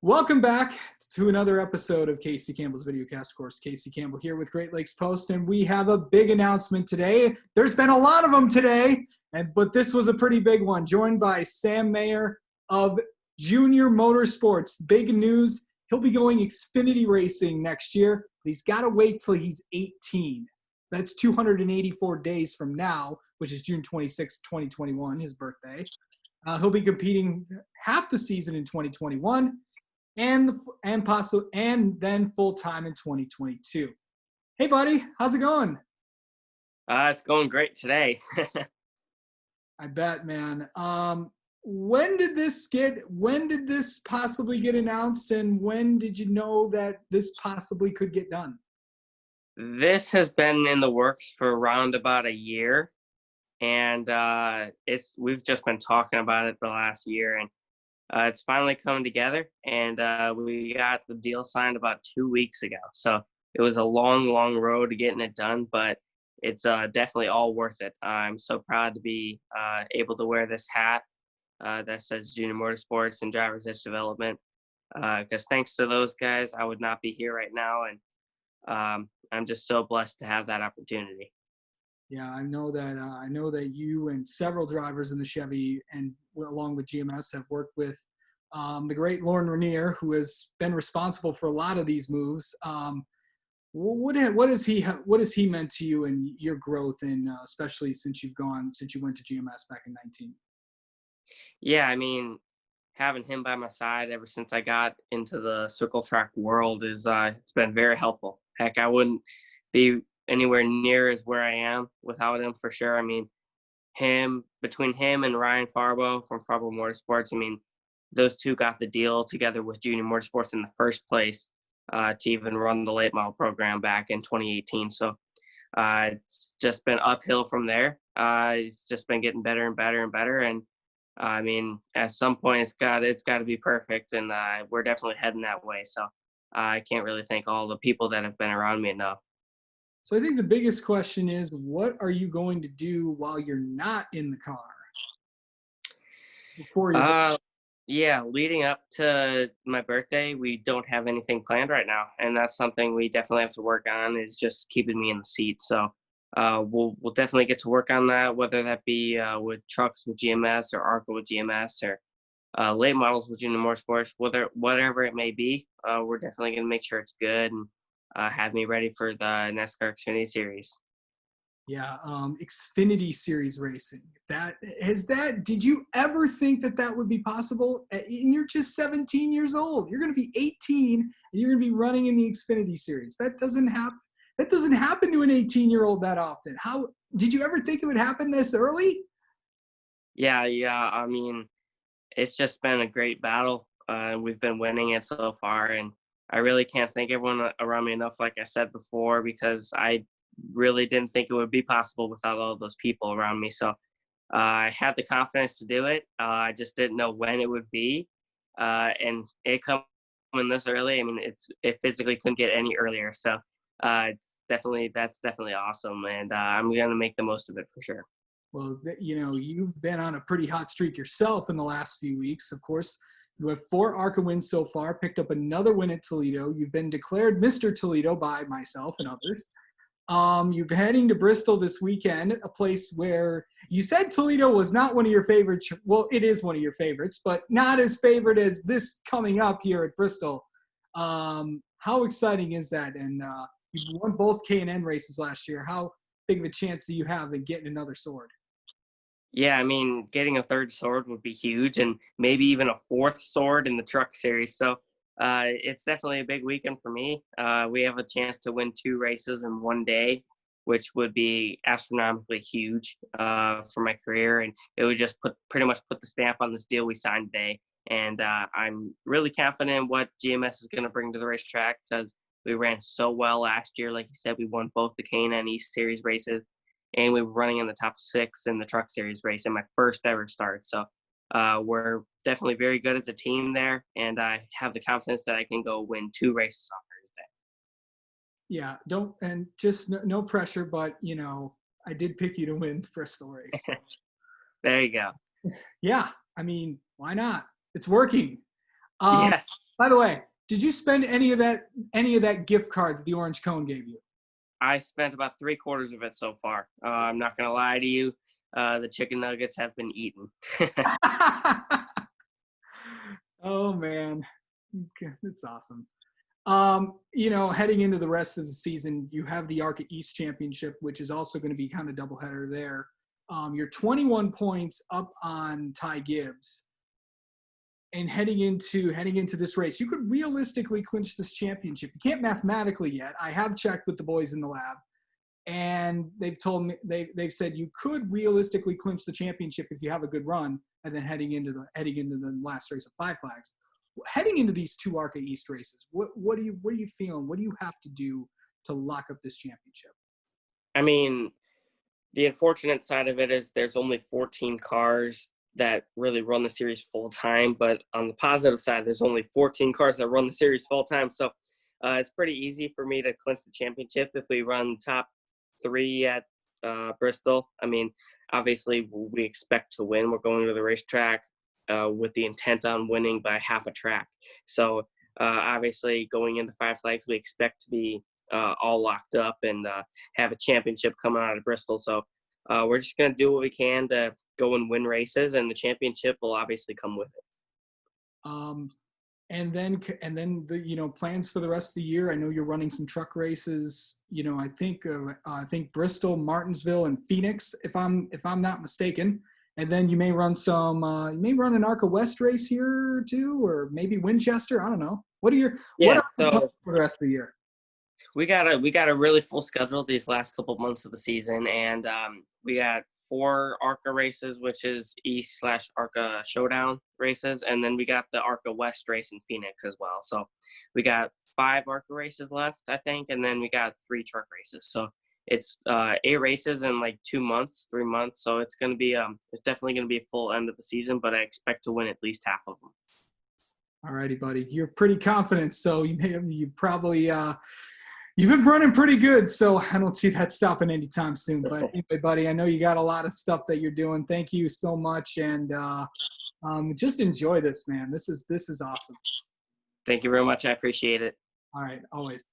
Welcome back to another episode of Casey Campbell's Videocast. Of course, Casey Campbell here with Great Lakes Post, and we have a big announcement today. There's been a lot of them today, but this was a pretty big one. Joined by Sam Mayer of Junior Motorsports. Big news, he'll be going Xfinity racing next year, but he's got to wait till he's 18. That's 284 days from now, which is June 26, 2021, his birthday. He'll be competing half the season in 2021. And then full time in 2022. Hey, buddy, how's it going? It's going great today. I bet, man. When did this possibly get announced, and when did you know that this possibly could get done? This has been in the works for around about a year, and we've just been talking about it the last year, and it's finally coming together, and we got the deal signed about 2 weeks ago. So it was a long, long road to getting it done, but it's definitely all worth it. I'm so proud to be able to wear this hat that says Junior Motorsports and Driver's Edge Development, because thanks to those guys, I would not be here right now, and I'm just so blessed to have that opportunity. Yeah, I know that you and several drivers in the Chevy and along with GMS have worked with the great Lauren Rainier, who has been responsible for a lot of these moves. What has he meant to you and your growth, and especially since you went to GMS back in 19? Yeah, I mean, having him by my side ever since I got into the circle track world is it's been very helpful. Heck, I wouldn't be anywhere near as where I am without him, for sure. I mean, between him and Ryan Farbo from Farbo Motorsports, I mean, those two got the deal together with Junior Motorsports in the first place to even run the late model program back in 2018. So it's just been uphill from there. It's just been getting better and better and better. And I mean, at some point it's got to be perfect, and we're definitely heading that way. So I can't really thank all the people that have been around me enough. So I think the biggest question is, what are you going to do while you're not in the car? Yeah, leading up to my birthday, we don't have anything planned right now, and that's something we definitely have to work on, is just keeping me in the seat. So we'll definitely get to work on that, whether that be with trucks with GMS or ARCA with GMS or late models with Junior Motorsports, whatever it may be. We're definitely going to make sure it's good and have me ready for the NASCAR Xfinity Series. Yeah, Xfinity Series racing. Did you ever think that would be possible? And you're just 17 years old. You're going to be 18, and you're going to be running in the Xfinity Series. That doesn't happen. That doesn't happen to an 18-year-old that often. How did you ever think it would happen this early? Yeah. I mean, it's just been a great battle. We've been winning it so far, and I really can't thank everyone around me enough, like I said before, because I really didn't think it would be possible without all those people around me. So I had the confidence to do it. I just didn't know when it would be. And it coming this early, I mean, it physically couldn't get any earlier. So that's definitely awesome. And I'm going to make the most of it for sure. Well, you've been on a pretty hot streak yourself in the last few weeks. Of course, you have 4 ARCA wins so far, picked up another win at Toledo. You've been declared Mr. Toledo by myself and others. You're heading to Bristol this weekend, a place where you said Toledo was not one of your favorites. Well, it is one of your favorites, but not as favorite as this coming up here at Bristol. How exciting is that? And you won both K&N races last year. How big of a chance do you have in getting another sword? Yeah, I mean, getting a third sword would be huge, and maybe even a fourth sword in the truck series. So it's definitely a big weekend for me. We have a chance to win 2 races in one day, which would be astronomically huge for my career, and it would just pretty much put the stamp on this deal we signed today. And I'm really confident in what GMS is going to bring to the racetrack, because we ran so well last year. Like you said, we won both the K&N East Series races, and we were running in the top 6 in the truck series race in my first ever start. So we're definitely very good as a team there, and I have the confidence that I can go win 2 races on Thursday. Yeah, just no pressure, but I did pick you to win the Bristol race. There you go. Yeah, I mean, why not? It's working. Yes, By the way, did you spend any of that gift card that the Orange Cone gave you? I spent about 3/4 of it so far. I'm not gonna lie to you. The chicken nuggets have been eaten. Oh man, okay, that's awesome. Heading into the rest of the season, you have the ARCA East Championship, which is also going to be kind of doubleheader there. You're 21 points up on Ty Gibbs, and heading into this race, you could realistically clinch this championship. You can't mathematically yet. I have checked with the boys in the lab, and they've told me they've said you could realistically clinch the championship if you have a good run, and then heading into the last race of Five Flags. Heading into these two ARCA East races, what are you feeling? What do you have to do to lock up this championship? I mean, the unfortunate side of it is there's only 14 cars that really run the series full time. But on the positive side, there's only 14 cars that run the series full time. So it's pretty easy for me to clinch the championship if we run top three at Bristol. I mean, obviously, we expect to win. We're going to the racetrack with the intent on winning by half a track. So obviously, going into Five Flags, we expect to be all locked up and have a championship coming out of Bristol. So we're just going to do what we can to go and win races, and the championship will obviously come with it. Um, and then the plans for the rest of the year. I know you're running some truck races. I think Bristol, Martinsville, and Phoenix, if I'm not mistaken. And then you may run an ARCA West race here too, or maybe Winchester. I don't know. What Yeah, are your plans so for the rest of the year? we got a really full schedule these last couple months of the season, and we got 4 ARCA races, which is East / ARCA Showdown races, and then we got the ARCA West race in Phoenix as well. So we got 5 ARCA races left, I think, and then we got 3 truck races. So it's 8 races in like 2 months, 3 months. So it's gonna be it's definitely gonna be a full end of the season, but I expect to win at least half of them. All righty, buddy. You're pretty confident, so you probably you've been running pretty good, so I don't see that stopping anytime soon. But anyway, buddy, I know you got a lot of stuff that you're doing. Thank you so much, and just enjoy this, man. This is awesome. Thank you very much. I appreciate it. All right, always.